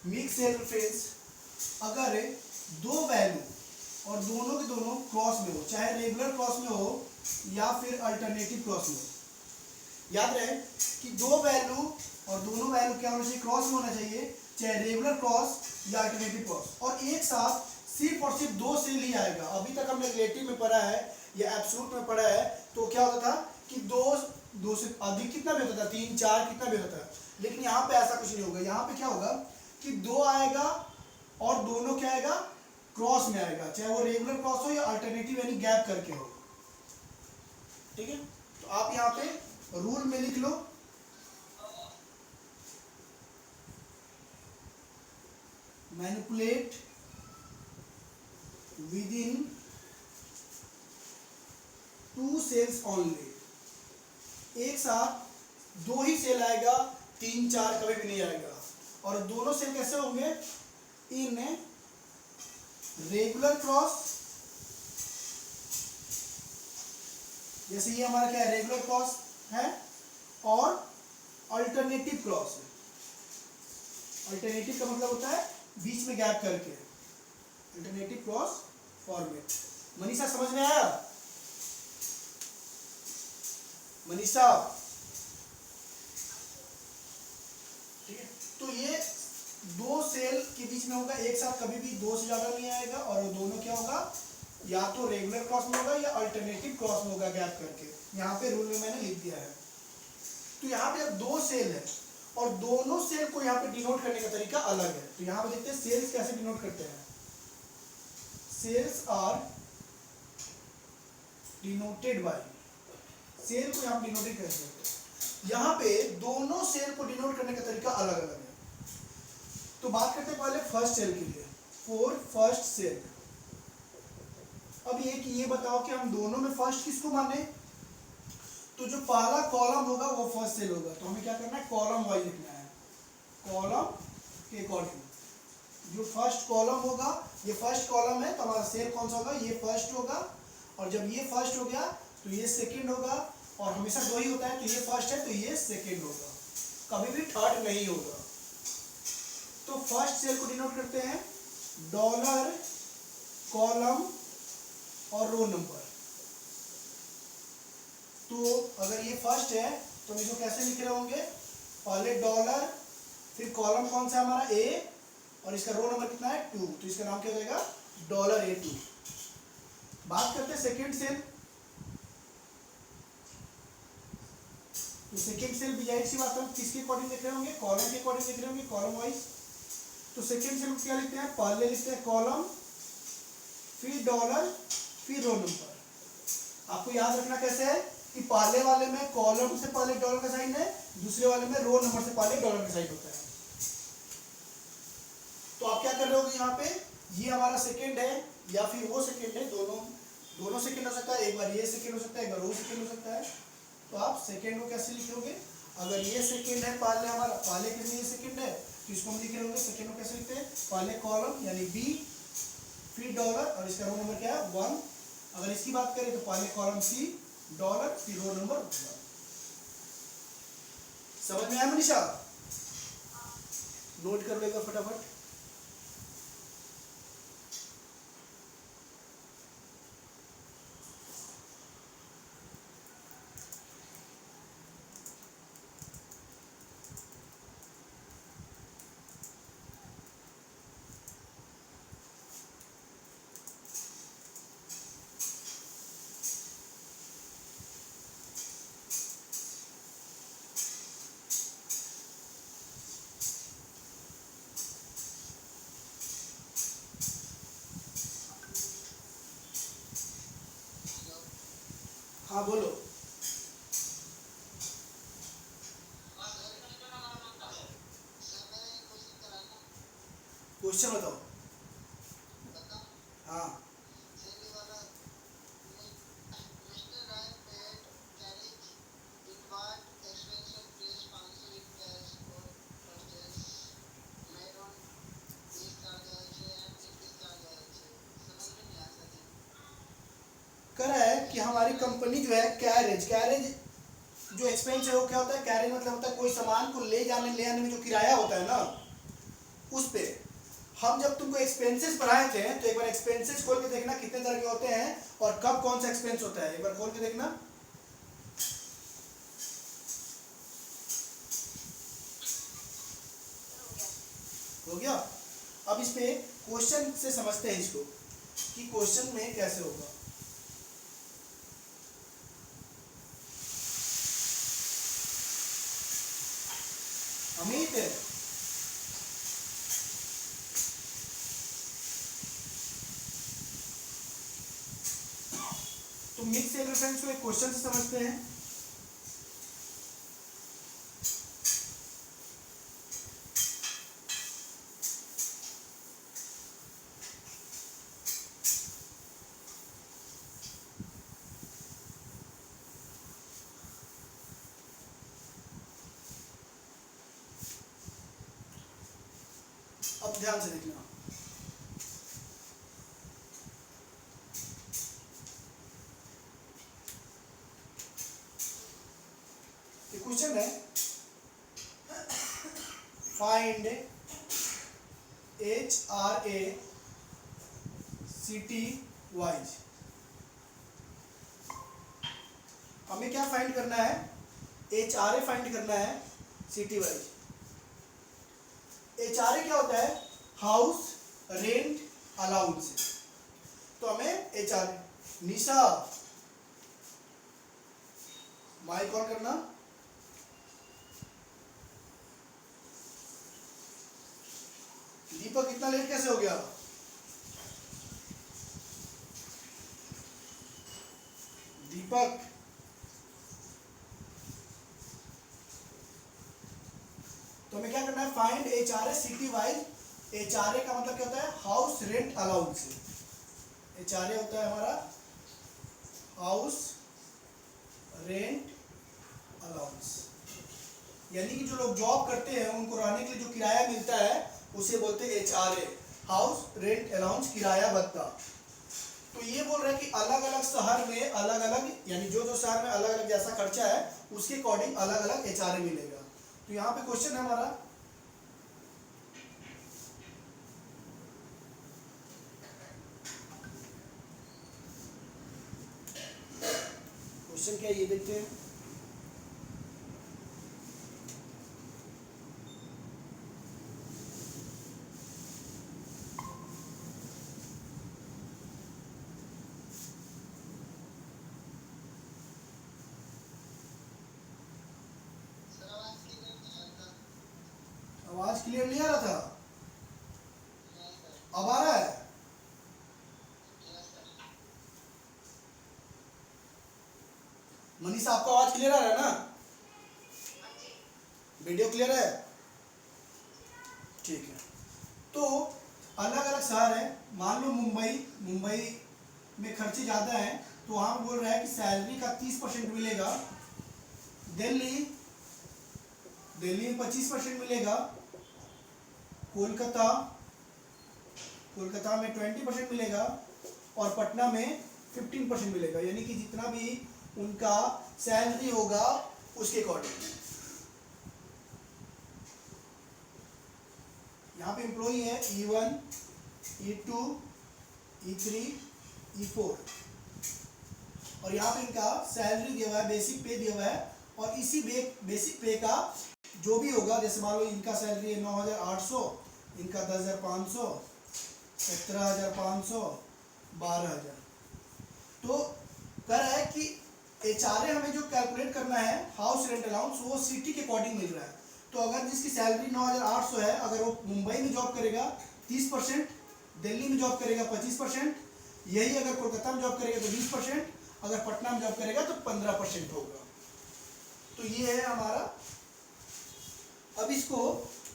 Mix cell reference अगर दो value और दोनों के दोनों क्रॉस में हो, चाहे रेगुलर क्रॉस में हो या फिर अल्टरनेटिव क्रॉस में हो, याद रहे कि दो वैल्यू और दोनों वैल्यू क्या होना चाहिए, क्रॉस में होना चाहिए, चाहे रेगुलर क्रॉस या अल्टरनेटिव क्रॉस, और एक साथ सिर्फ और सिर्फ दो सेल ही आएगा। अभी तक हमने रिलेटिव में पढ़ा है या एब्सोल्यूट में पढ़ा है, तो क्या होता था कि दो से अधिक कितना भी होता था, 3 4 कितना भी होता था, लेकिन यहाँ पे ऐसा कुछ नहीं होगा। यहाँ पे क्या होगा कि दो आएगा और दोनों क्या आएगा, क्रॉस में आएगा, चाहे वो रेगुलर क्रॉस हो या अल्टरनेटिव यानी गैप करके हो। ठीक है, तो आप यहाँ पे रूल में लिख लो, manipulate within 2 cells only. एक साथ दो ही सेल आएगा, 3 4 कभी भी नहीं आएगा। और दोनों सेल कैसे होंगे, इन रेगुलर क्रॉस, जैसे ये हमारा क्या है, रेगुलर क्रॉस है, और अल्टरनेटिव क्रॉस है। अल्टरनेटिव का मतलब होता है बीच में गैप करके, अल्टरनेटिव क्रॉस फॉर्मेट। मनीषा समझ में आया? मनीषा, ठीक है, तो ये दो सेल के बीच में होगा, एक साथ कभी भी दो से ज्यादा नहीं आएगा, और दोनों क्या होगा, या तो रेगुलर क्रॉस में होगा या अल्टरनेटिव क्रॉस में होगा गैप करके। यहाँ पे रूल में मैंने लिख दिया है। तो यहाँ पे अब दो सेल है और दोनों सेल को यहाँ पे डिनोट करने का तरीका अलग है। तो यहाँ पे देखते हैं सेल्स कैसे डिनोट करते हैं। Cells are denoted by, cell को यहाँ डिनोटेड कर सकते हैं। यहाँ पे दोनों सेल को डिनोट करने का तरीका अलग अलग है। तो बात करते हैं पहले फर्स्ट सेल के लिए, फॉर फर्स्ट सेल। अब ये बताओ कि हम दोनों में फर्स्ट किसको माने, तो जो पहला कॉलम होगा वो फर्स्ट सेल होगा। तो हमें क्या करना है, कॉलम वाइज लिखना है, कॉलम के अकॉर्डिंग। जो फर्स्ट कॉलम होगा, ये फर्स्ट कॉलम है, तो हमारा सेल कौन सा होगा, ये फर्स्ट होगा। और जब ये फर्स्ट हो गया तो ये सेकंड होगा, और हमेशा दो ही होता है, तो ये फर्स्ट है तो ये सेकंड होगा, कभी भी थर्ड नहीं होगा। तो फर्स्ट सेल को डिनोट करते हैं डॉलर, कॉलम और रो नंबर। तो अगर ये फर्स्ट है तो हम इसको कैसे लिख रहे होंगे, पहले डॉलर, फिर कॉलम कौन सा है हमारा ए, और इसका रो नंबर कितना है 2, तो इसका नाम क्या हो जाएगा, डॉलर A2। बात करते हैं सेकेंड सेल। तो सेकेंड सेल भी जाहिर सी बात है किसके अकॉर्डिंग लिख रहे होंगे, कॉलम के अकॉर्डिंग लिख रहे होंगे, कॉलम वाइज। तो सेकेंड सेल क्या लिखते हैं, पहले लिखते हैं कॉलम, फिर डॉलर, फिर रो नंबर। आपको याद रखना कैसे है कि पहले वाले में कॉलम से पहले डॉलर का साइन है, दूसरे वाले में रो नंबर से पहले डॉलर का साइन होता है। तो आप क्या कर रहे होगे यहाँ पे, ये हमारा सेकेंड है या फिर वो सेकेंड है, दोनों सेकेंड हो सकता है, एक बार ये सेकेंड हो सकता है, एक बार वो सेकेंड हो सकता है। तो आप सेकेंड को कैसे लिखोगे, अगर ये सेकेंड है पहले हमारा, पहले के लिए सेकेंड है तो इसको हम लिख रहे होंगे, सेकेंड को कैसे लिखते हैं, पहले कॉलम यानी बी, फिर डॉलर, और इसका रो नंबर क्या है 1। अगर इसकी बात करें तो पहले कॉलम सी, डॉलर, फिर रो नंबर 1। समझ में आया मनीषा? नोट कर लेगा फटाफट। हाँ बोलो। क्वेश्चन बताओ। हाँ, कह रहा है कि हमारी कंपनी जो है कैरेज जो एक्सपेंस है वो क्या होता है, कैरेज मतलब होता है कोई सामान को ले आने में जो किराया होता है ना, उस पे हम जब तुमको एक्सपेंसेस पढ़ाए थे तो एक बार एक्सपेंसेस खोल के देखना कितने तरह के होते हैं और कब कौन सा एक्सपेंस होता है, एक बार खोल के देखना। हो गया। अब इस पे क्वेश्चन से समझते हैं इसको कि क्वेश्चन में कैसे होगा। अमित तो मिक्स सेल रेफरेंस को एक क्वेश्चन से समझते हैं। अब ध्यान से देखना, ये क्वेश्चन है फाइंड HRA सिटी वाइज। हमें क्या फाइंड करना है, HRA फाइंड करना है सिटी वाइज। HRA क्या होता है, हाउस रेंट अलाउंस। तो हमें HRA, निशा माइक ऑन करना। दीपक इतना लेट कैसे हो गया? दीपक तो हमें क्या करना है, find HRA city wise. HRA का मतलब क्या होता है, हाउस रेंट अलाउंस। HRA होता है हमारा हाउस रेंट अलाउंस, यानी कि जो लोग जॉब करते हैं उनको रहने के लिए जो किराया मिलता है उसे बोलते हैं HRA, हाउस रेंट अलाउंस, किराया भत्ता। तो ये बोल रहे हैं कि अलग अलग शहर में अलग अलग, यानी जो जो शहर में अलग अलग जैसा खर्चा है उसके अकॉर्डिंग अलग अलग HRA मिलेगा। तो यहाँ पे क्वेश्चन है हमारा, क्वेश्चन क्या है ये देखते हैं। आवाज क्लियर नहीं आ रहा था, अब आ रहा है? मनीषा आपका आवाज क्लियर आ रहा है ना? वीडियो क्लियर है? ठीक है। तो अलग अलग शहर है, मान लो मुंबई में खर्चे ज़्यादा हैं तो वहाँ बोल रहा है कि सैलरी का 30% मिलेगा। दिल्ली में 25% मिलेगा। कोलकाता में 20% मिलेगा और पटना में 15% मिलेगा, यानी कि जितना भी उनका सैलरी होगा उसके अकॉर्डिंग। यहाँ पे एम्प्लॉई है E1, E2, E3, E4 और यहाँ पे इनका सैलरी दिया हुआ है, बेसिक पे दिया हुआ है। और इसी बेसिक पे का जो भी होगा, जैसे मान लो इनका सैलरी है 9,800, इनका 10,500, 17,500, 12,000। तो कह रहा है कि HRA हमें जो कैलकुलेट करना है हाउस रेंट अलाउंस, वो सिटी के अकॉर्डिंग मिल रहा है। तो अगर जिसकी सैलरी 9,800 है, अगर वो मुंबई में जॉब करेगा 30%, दिल्ली में जॉब करेगा 25%, यही अगर कोलकाता में जॉब करेगा तो 20%, अगर पटना में जॉब करेगा तो 15% होगा। तो ये है हमारा। अब इसको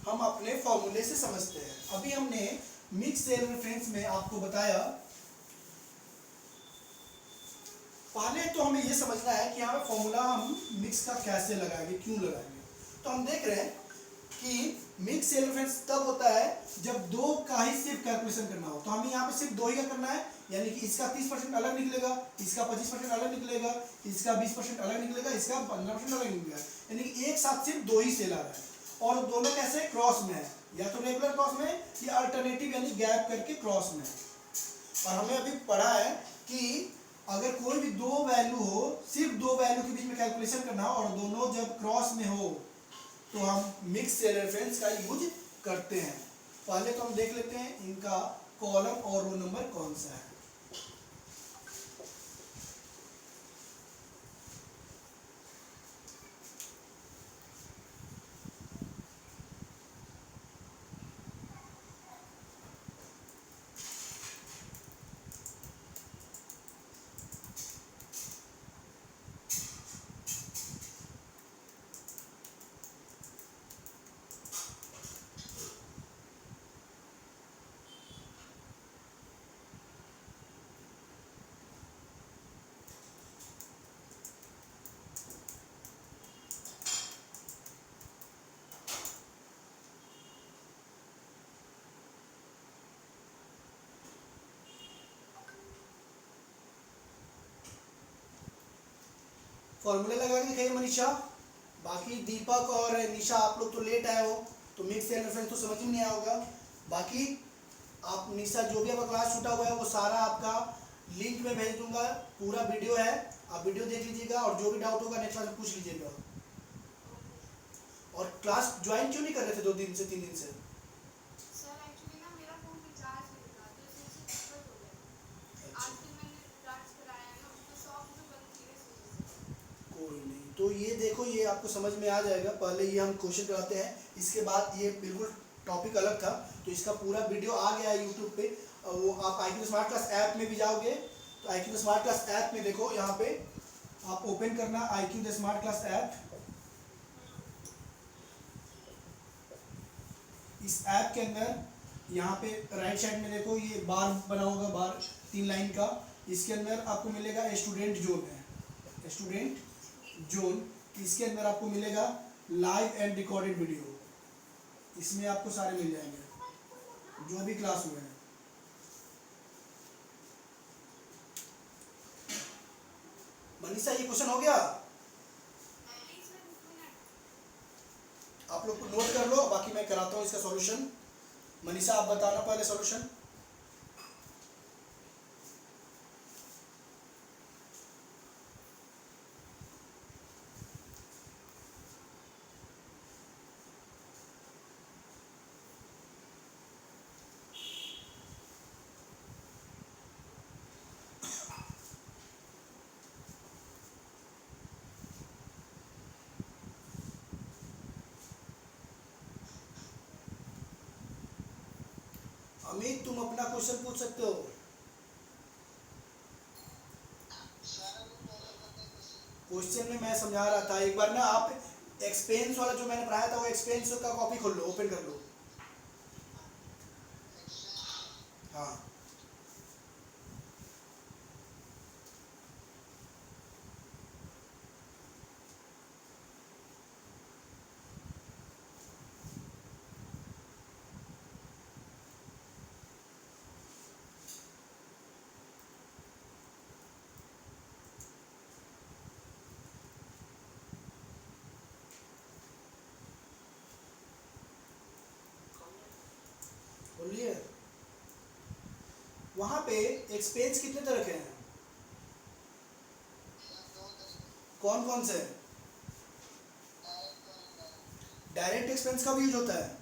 हम अपने फॉर्मूले से समझते हैं। अभी हमने मिक्स सेल रेफरेंस में आपको बताया, पहले तो हमें ये समझना है कि यहाँ फॉर्मूला हम मिक्स का कैसे लगाएंगे, क्यों लगाएंगे। तो हम देख रहे हैं कि मिक्स सेल रेफरेंस तब होता है जब दो का ही सिर्फ कैलकुलेशन करना हो। तो हमें यहाँ पे सिर्फ दो ही का करना है, यानी कि इसका 30% अलग निकलेगा, इसका 25% अलग निकलेगा, इसका 20% अलग निकलेगा, इसका 15% अलग निकलेगा, यानी कि एक साथ सिर्फ दो ही सेल आ रहा है। और दोनों कैसे क्रॉस में है, या तो रेगुलर क्रॉस में या अल्टरनेटिव यानी गैप करके क्रॉस में है। और हमें अभी पढ़ा है कि अगर कोई भी दो वैल्यू हो, सिर्फ दो वैल्यू के बीच में कैलकुलेशन करना हो और दोनों जब क्रॉस में हो तो हम मिक्स सेल रेफरेंस का यूज करते हैं। पहले तो हम देख लेते हैं इनका कॉलम और रो नंबर कौन सा है। फॉर्मूला लगा के दिखाइए मनीषा। बाकी दीपक और निशा आप लोग तो लेट आए हो तो मिक्स सेल रेफरेंस तो समझ ही नहीं आया होगा। बाकी आप निशा जो भी आपका क्लास छूटा हुआ है वो सारा आपका लिंक में भेज दूंगा, पूरा वीडियो है, आप वीडियो देख लीजिएगा और जो भी डाउट होगा नेक्स्ट क्लास में पूछ लीजिएगा। और क्लास ज्वाइन क्यों नहीं कर रहे थे 2 दिन से 3 दिन से? सर एक्चुअली ना मेरा फोन रिचार्ज नहीं था तो इससे दिक्कत हो गई। आज फिर मैंने रिचार्ज कराया है ना, उसको शॉप में बंद थी इस वजह से। कोई नहीं, तो ये देखो ये आपको समझ में आ जाएगा। पहले ये हम क्वेश्चन कराते हैं, इसके बाद ये बिल्कुल टॉपिक अलग था तो इसका पूरा वीडियो आ गया है यूट्यूब पे। वो आप IQ स्मार्ट क्लास ऐप में भी जाओगे तो IQ स्मार्ट क्लास ऐप में देखो, यहाँ पे आप ओपन करना IQ स्मार्ट क्लास ऐप। इस ऐप के अंदर यहाँ पे राइट साइड में देखो ये बार बना होगा, बार 3 लाइन का, इसके अंदर आपको मिलेगा स्टूडेंट जोन है, स्टूडेंट जोन। इसके अंदर आपको मिलेगा लाइव एंड रिकॉर्डेड वीडियो, इसमें आपको सारे मिल जाएंगे जो भी क्लास हुए हैं। मनीषा ये क्वेश्चन हो गया, आप लोग नोट कर लो, बाकी मैं कराता हूँ इसका सॉल्यूशन। मनीषा आप बताना पहले सॉल्यूशन। अमित तुम अपना क्वेश्चन पूछ सकते हो। क्वेश्चन में मैं समझा रहा था, एक बार ना आप एक्सपेंस वाला जो मैंने पढ़ाया था वो एक्सपेंस का कॉपी खोल लो, ओपन कर लो। हाँ बोलिए। वहां पे एक्सपेंस कितने तरह के हैं? कौन कौन से? डायरेक्ट एक्सपेंस का भी यूज होता है।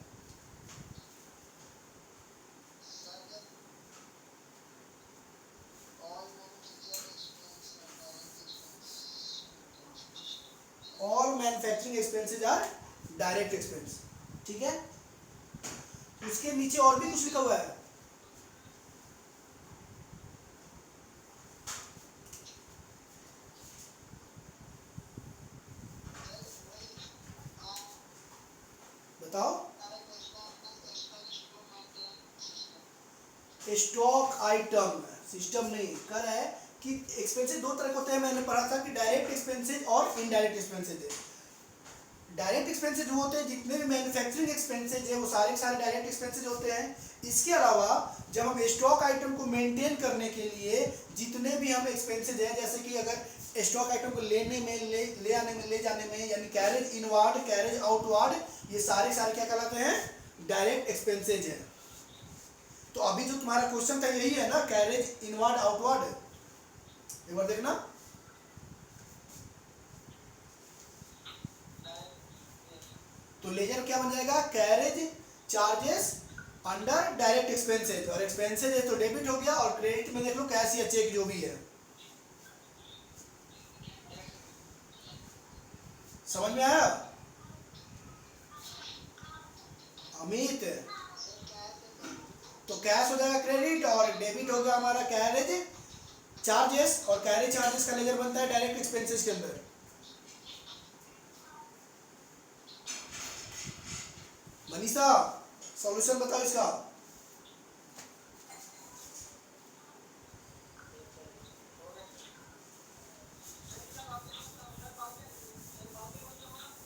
All manufacturing expenses are direct expense, ठीक है। उसके नीचे और भी कुछ लिखा हुआ है। बताओ। स्टॉक आइटम सिस्टम नहीं कर रहा है कि एक्सपेंसेस 2 तरह के होते हैं। मैंने पढ़ा था कि डायरेक्ट एक्सपेंसेस और इनडायरेक्ट एक्सपेंसेस है। डायरेक्ट एक्सपेंसेस जो होते हैं, जितने भी मैन्युफैक्चरिंग एक्सपेंसेस है वो सारे के सारे डायरेक्ट एक्सपेंसेस होते हैं। इसके अलावा जब हम स्टॉक आइटम को मेंटेन करने के लिए जितने भी हम एक्सपेंसेस हैं, जैसे कि अगर स्टॉक आइटम को लेने में, ले आने में, ले जाने में, यानी कैरेज इनवार्ड, कैरेज आउटवार्ड, ये सारे सारे क्या कहलाते हैं? डायरेक्ट एक्सपेंसेज है। तो अभी जो तुम्हारा क्वेश्चन था यही है ना, कैरेज इनवार्ड आउटवार्ड। एक बार देखना, तो लेजर क्या बन जाएगा? Carriage charges under direct expenses, और एक्सपेंसेज है तो डेबिट हो गया, और क्रेडिट में देख लो कैश या चेक जो भी है। समझ में आया अमित? तो कैश हो जाएगा क्रेडिट, और डेबिट हो गया हमारा कैरेज चार्जेस, और कैरेज चार्जेस का लेजर बनता है डायरेक्ट एक्सपेंसेस के अंदर। मनीषा सॉल्यूशन बताओ इसका।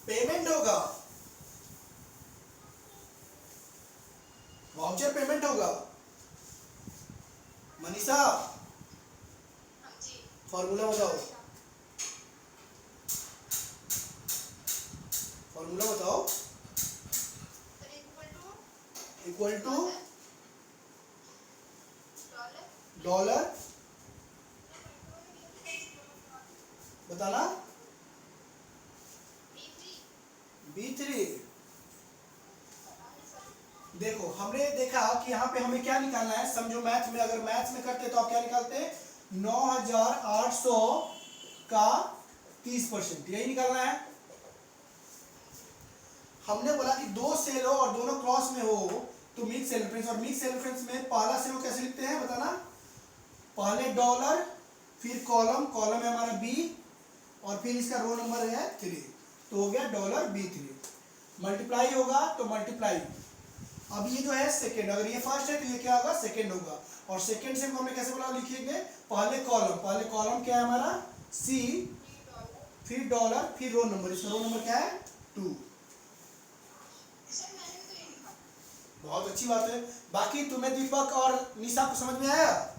पेमेंट होगा, वाउचर पेमेंट होगा। मनीषा हाँ जी। फॉर्मूला बताओ, फॉर्मूला बताओ। इक्वल टू डॉलर, बताना, B3। देखो हमने देखा कि यहाँ पे हमें क्या निकालना है, समझो मैथ में, अगर मैथ में करते तो आप क्या निकालते? 9,800 का 30%, यही निकालना है। हमने बोला कि दो सेल हो और दोनों क्रॉस में हो तो मिक्स सेल रेफरेंस, और मिक्स सेल रेफरेंस में पहला सेल कैसे लिखते हैं बताना? पहले डॉलर, फिर कॉलम, कॉलम है हमारा B, और फिर इसका रो नंबर है 3, तो हो गया डॉलर B3। मल्टीप्लाई होगा तो मल्टीप्लाई, अब ये जो है सेकेंड, अगर ये फर्स्ट है तो ये क्या होगा? सेकेंड होगा। और सेकेंड से हमने कैसे बोला, लिखिएगा पहले कॉलम, पहले कॉलम क्या है हमारा? C, फिर डॉलर, फिर रो नंबर, इसका रो नंबर क्या है? 2। बहुत अच्छी बात है। बाकी तुम्हें दीपक और निशा को समझ में आया?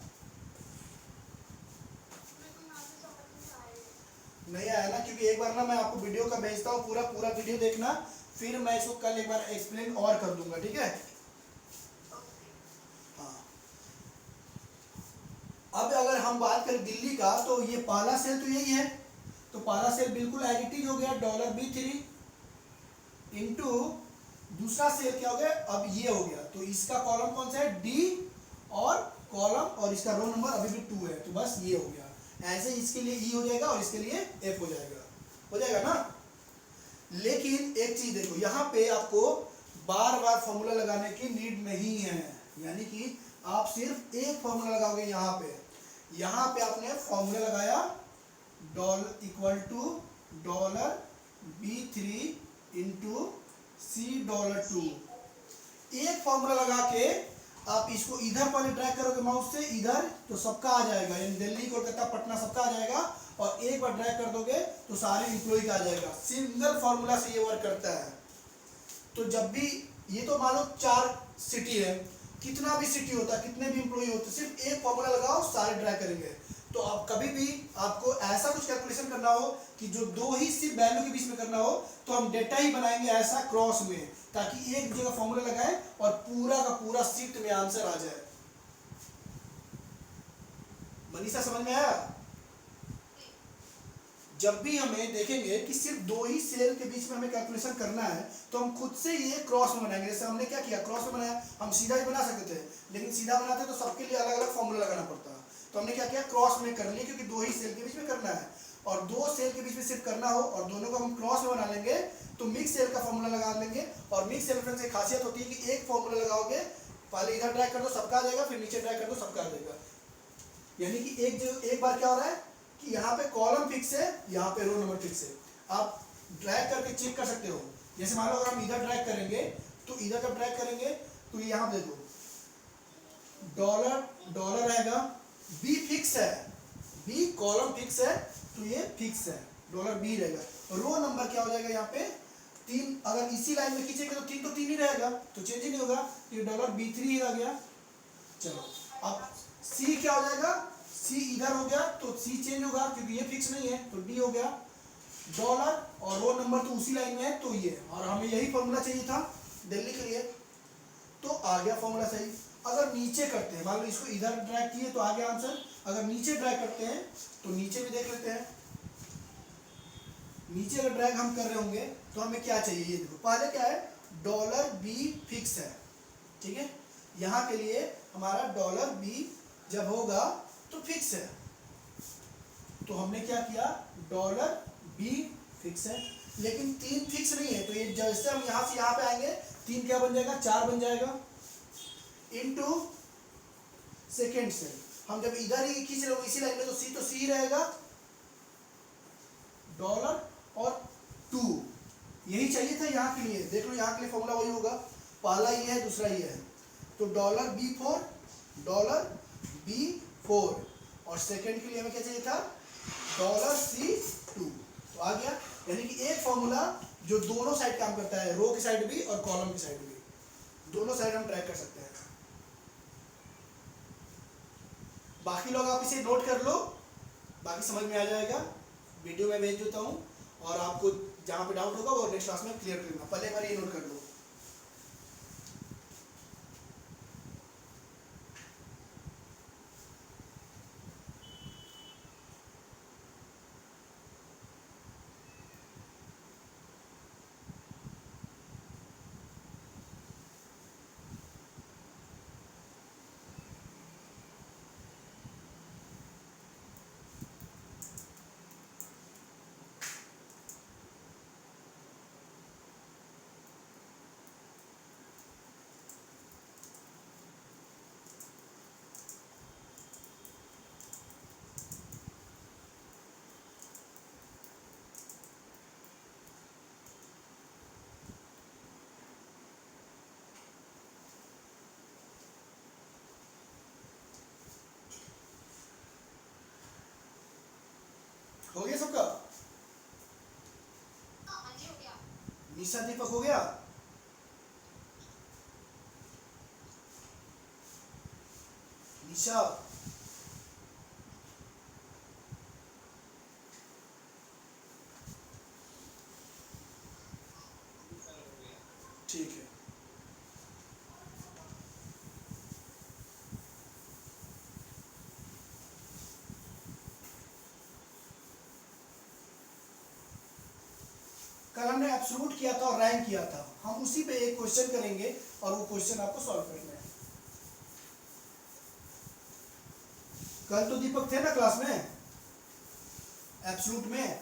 नहीं आया ना, क्योंकि एक बार ना मैं आपको वीडियो का भेजता हूँ, पूरा पूरा वीडियो देखना, फिर मैं इसको कल एक बार एक्सप्लेन और कर दूंगा, ठीक है? हाँ। अब अगर हम बात करें दिल्ली का, तो ये पहला सेल तो यही है, तो पहला सेल बिल्कुल एज इट इज हो गया डॉलर B3 इंटू दूसरा सेल क्या हो गया? अब ये हो गया, तो इसका कॉलम कौन सा है? D, और कॉलम और इसका रो नंबर अभी भी 2 है, तो बस ये हो गया। ऐसे इसके लिए E हो जाएगा और इसके लिए F हो जाएगा ना। लेकिन एक चीज देखो, यहाँ पे आपको बार बार फॉर्मूला लगाने की नीड नहीं है, यानी कि आप सिर्फ एक फॉर्मूला लगाओगे। यहाँ पे आपने फॉर्मूला लगाया dollar equal to dollar B3 into $C2। एक फॉर्मूला लगा के आप इसको इधर पहले ड्रैग करोगे माउस से इधर, तो सबका आ जाएगा, यानी दिल्ली, कोलकाता, पटना सबका आ जाएगा, और एक बार ड्रैग कर दोगे तो सारे इंप्लॉय का आ जाएगा। सिंगल फॉर्मूला से ये वर्क करता है। तो जब भी ये, तो मान लो 4 सिटी है, कितना भी सिटी होता है, कितने भी इंप्लॉय होते, सिर्फ एक फॉर्मूला लगाओ, सारे ड्रैग करेंगे। तो अब कभी भी आपको ऐसा कुछ कैलकुलेशन करना हो कि जो दो ही सिर्फ वैल्यू के बीच में करना हो, तो हम डेटा ही बनाएंगे ऐसा क्रॉस में, ताकि एक जगह फॉर्मूला लगाए और पूरा का पूरा शिफ्ट में आंसर आ जाए। मनीषा समझ में आया? जब भी हमें देखेंगे कि सिर्फ दो ही सेल के बीच में हमें कैलकुलेशन करना है, तो हम खुद से ये क्रॉस में बनाएंगे। जैसे हमने क्या किया, क्रॉस में बनाया, हम सीधा ही बना सकते थे, लेकिन सीधा बनाते तो सबके लिए अलग अलग फॉर्मूला लगाना पड़ता है। तो हमने क्या किया, क्रॉस में कर लिया, क्योंकि दो ही सेल के बीच में करना है, और दो सेल के बीच में सिर्फ करना हो और दोनों को हम क्रॉस में बना लेंगे, तो मिक्स सेल का फॉर्मूला लगा लेंगे। और मिक्स सेल रेफरेंस की खासियत होती है कि एक फॉर्मूला लगाओगे, पहले इधर ड्रैग कर दो सबका आ जाएगा, फिर नीचे ड्रैग कर दो सबका आ जाएगा। यानी कि एक बार क्या हो रहा है कि यहाँ पे कॉलम फिक्स है, यहाँ पे रो नंबर फिक्स है, आप ड्रैग करके चेक कर सकते हो। जैसे मान लो अगर हम इधर ड्रैग करेंगे, तो इधर जब ड्रैग करेंगे तो यहाँ देखो डॉलर रहेगा, बी फिक्स है, बी कॉलम फिक्स है, तो ये फिक्स है, डॉलर B रहेगा। रो नंबर क्या हो जाएगा, यहाँ पे 3, अगर इसी लाइन में खींचेंगे तो 3 तो 3 ही रहेगा, तो चेंज ही नहीं होगा, ये डॉलर B3 ही रह गया। चलो अब C क्या हो जाएगा, C सी इधर हो गया तो सी चेंज होगा क्योंकि ये फिक्स नहीं है, तो डी हो गया डॉलर, और रो नंबर तो उसी लाइन में है तो ये, और हमें यही फॉर्मूला चाहिए था दिल्ली के लिए, तो आ गया फॉर्मूला सही। अगर नीचे करते हैं, मान लो इसको इधर ड्रैग किए तो आ गया आंसर, अगर नीचे ड्रैग करते हैं तो नीचे भी देख लेते हैं। नीचे अगर ड्रैग हम कर रहे होंगे तो हमें क्या चाहिए, ये देखो पहले क्या है, डॉलर बी फिक्स है, ठीक है, यहाँ के लिए हमारा डॉलर बी जब होगा तो फिक्स है, तो हमने क्या किया, डॉलर बी फिक्स है, लेकिन 3 फिक्स नहीं है, तो ये जैसे हम यहाँ से यहाँ पे आएंगे 3 क्या बन जाएगा, 4 बन जाएगा, इनटू सेकेंड सेल, हम जब इधर ही खींच रहे हो इसी लाइन में तो सी ही रहेगा, डॉलर और 2, यही चाहिए था यहाँ के लिए, देख लो यहाँ के लिए फॉर्मूला वही होगा, पहला ये है दूसरा ये है, तो डॉलर B4 डॉलर B4, और सेकंड के लिए हमें क्या चाहिए था, डॉलर C2, तो आ गया, यानी कि एक फॉर्मूला जो दोनों साइड काम करता है, रो की साइड भी और कॉलम की साइड भी, दोनों साइड हम ट्रैक कर सकते हैं। बाकी लोग आप इसे नोट कर लो, बाकी समझ में आ जाएगा, वीडियो में भेज देता हूँ, और आपको जहाँ पे डाउट होगा वो नेक्स्ट क्लास में क्लियर करना, पहले एक बार ये नोट कर लो। हो गया सबका, हाँ जी हो गया। निशा दीपक हो गया, निशा ठीक है, कल हमने एब्सोल्यूट किया था और रैंक किया था, हम उसी पे एक क्वेश्चन करेंगे और वो क्वेश्चन आपको सॉल्व करना है। कल तो दीपक थे ना क्लास में एब्सोल्यूट में,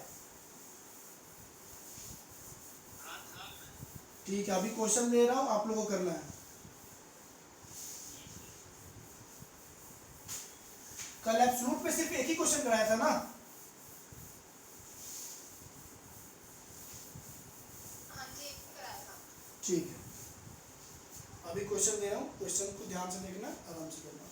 ठीक है, अभी क्वेश्चन दे रहा हूं आप लोगों को करना है। कल एब्सोल्यूट पे सिर्फ एक ही क्वेश्चन कराया था ना, हाँ जी कराया था। ठीक है, अभी क्वेश्चन दे रहा हूँ, क्वेश्चन को ध्यान से देखना, आराम से करना।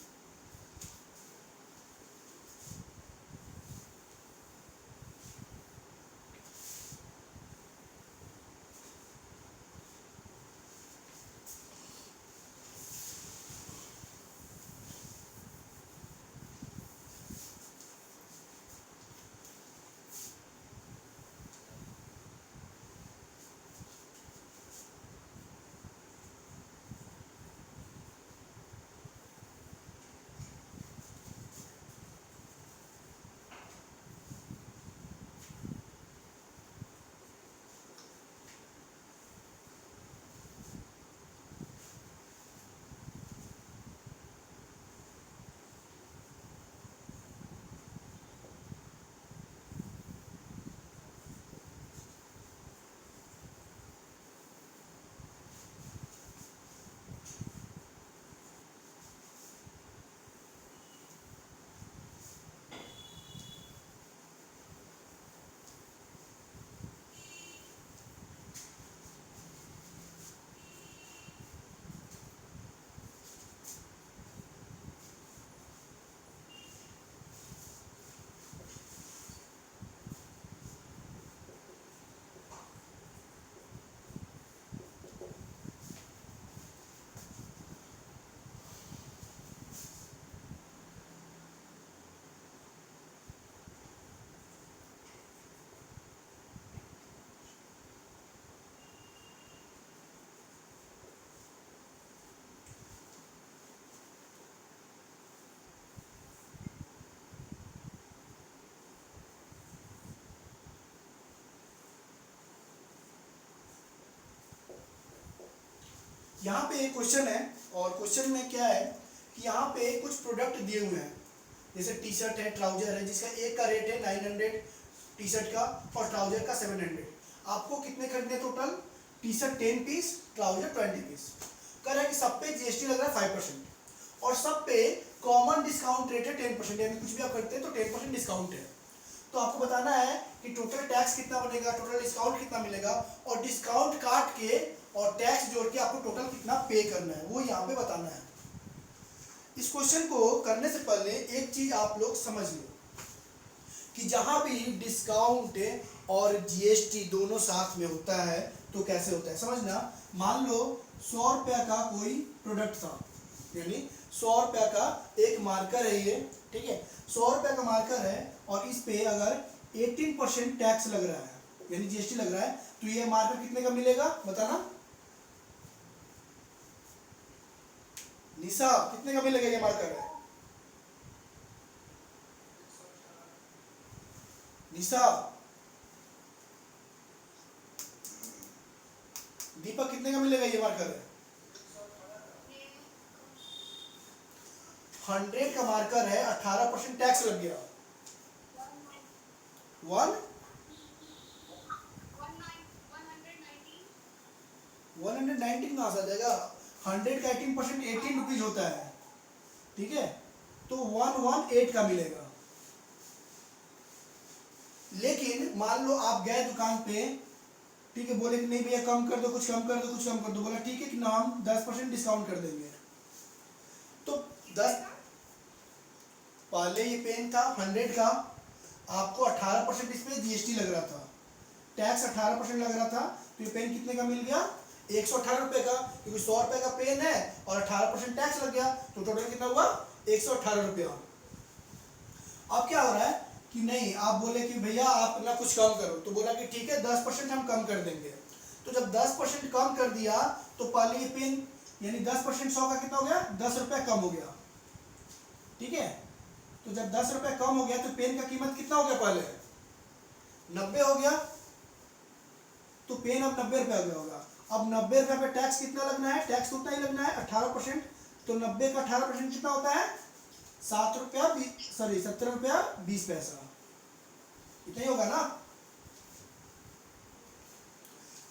यहाँ पे एक क्वेश्चन है और क्वेश्चन में क्या है कि यहाँ पे कुछ प्रोडक्ट दिए हुए हैं, जैसे टी शर्ट है, ट्राउजर है, जिसका एक का रेट है 900 टी शर्ट का और ट्राउजर का 700। आपको कितने खरीदने total? T shirt 10 piece, trouser 20 piece. कह रहा है कि सब पे जीएसटी लग रहा है 5% और सब पे कॉमन डिस्काउंट रेट है 10%, यानी कुछ भी आप करते हैं तो 10% डिस्काउंट है। तो आपको बताना है कि टोटल टैक्स कितना बनेगा, टोटल डिस्काउंट कितना मिलेगा, और डिस्काउंट काट के और टैक्स जोड़ के आपको टोटल कितना पे करना है वो यहाँ पे बताना है। इस क्वेश्चन को करने से पहले एक चीज आप लोग समझ लो कि जहां भी डिस्काउंट और जीएसटी दोनों साथ में होता है तो कैसे होता है समझना। मान लो 100 रुपया का कोई प्रोडक्ट था, यानी 100 रुपया का एक मार्कर है ये, ठीक है, 100 रुपया का मार्कर है और इस पे अगर 18% टैक्स लग रहा है यानी जीएसटी लग रहा है, तो ये मार्कर कितने का मिलेगा बताना। निशा कितने का मिलेगा ये मार्कर है? निशा, दीपक कितने का मिलेगा ये मार्कर है? 100 का मार्कर है, 18% टैक्स लग गया। 119 कहाँ से आ जाएगा? 100 का 18% 18 रुपीज होता है, ठीक है, तो 118 का मिलेगा। लेकिन मान लो आप गए दुकान पे, ठीक है, बोले कि नहीं भैया कम कर दो, कुछ कम कर दो, कुछ कम कर दो, बोला ठीक है कि ना हम 10% डिस्काउंट कर देंगे। तो 10 पहले ये पेन था 100 का, आपको 18% इस पे जीएसटी लग रहा था, टैक्स 18% लग रहा था, तो ये पेन कितने का मिल गया? 118 रुपये का, क्योंकि 100 रुपये का पेन है और 18% टैक्स लग गया, तो टोटल कितना हुआ? 118 रुपया। अब क्या हो रहा है कि नहीं, आप बोले कि भैया आप ना कुछ कम करो, तो बोला कि ठीक है 10% हम कम कर देंगे। तो जब 10% कम कर दिया तो पहले ये पेन यानी 10% 100 का कितना हो गया? 10 रुपया कम हो गया, ठीक है। तो जब 10 रुपये कम हो गया तो पेन का कीमत कितना हो गया? पहले 90 हो गया, तो पेन अब 90 रुपये हो गया होगा। अब 90 रुपये पे टैक्स कितना लगना है? टैक्स उतना ही लगना है 18%, तो 90 का 18% कितना होता है? 7 रुपया 17 रुपया 20 पैसा, इतना ही होगा ना।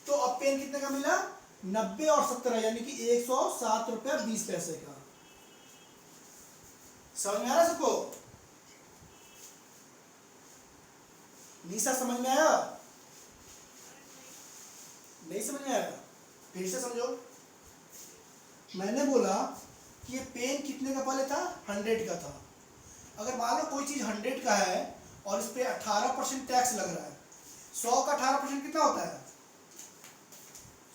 तो अब पेन कितने का मिला? 90 और 17 यानी कि 107 रुपया 20 पैसे का। समझ में आ रहा सबको? निशा समझ में आया? नहीं समझ में आया? फिर से समझो। मैंने बोला कि ये पेन कितने का पहले था? 100 का था। अगर मान लो कोई चीज 100 का है और इस पे 18% टैक्स लग रहा है, 100 का 18% कितना होता है?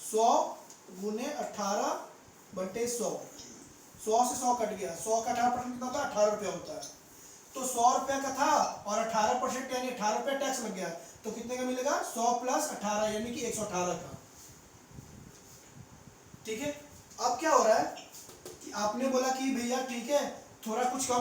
100 गुने 18 बटे 100, 100 से 100 कट गया, 100 का 18% कितना होता है? 18 रुपया होता है। तो 100 रुपये का था और 18% यानी 18 रुपये टैक्स लग गया, तो कितने का मिलेगा? 100 प्लस 18 यानी कि 118 का, ठीक है। अब क्या हो रहा है कि आपने बोला कि भैया ठीक है थोड़ा कुछ कम